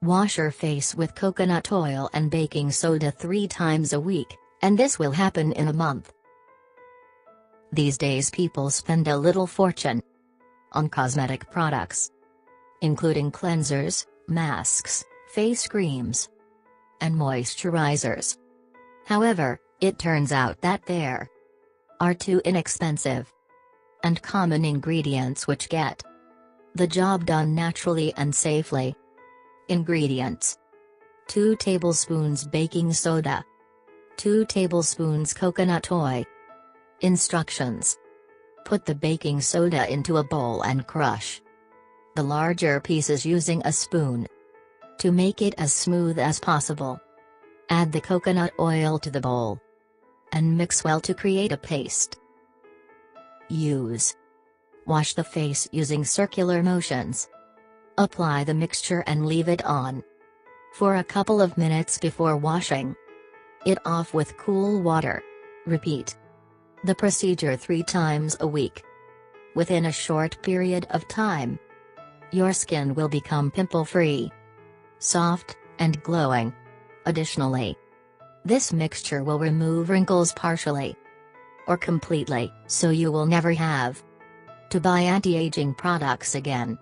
Wash your face with coconut oil and baking soda 3 times a week, and this will happen in a month. These days people spend a little fortune on cosmetic products, including cleansers, masks, face creams, and moisturizers. However, it turns out that there are 2 inexpensive and common ingredients which get the job done naturally and safely. Ingredients: 2 tablespoons baking soda, 2 tablespoons coconut oil. Instructions: put the baking soda into a bowl and crush the larger pieces using a spoon to make it as smooth as possible. Add the coconut oil to the bowl and mix well to create a paste. Wash the face using circular motions. Apply the mixture and leave it on for a couple of minutes before washing it off with cool water. Repeat the procedure 3 times a week. Within a short period of time, your skin will become pimple-free, soft, and glowing. Additionally, this mixture will remove wrinkles partially or completely, so you will never have to buy anti-aging products again.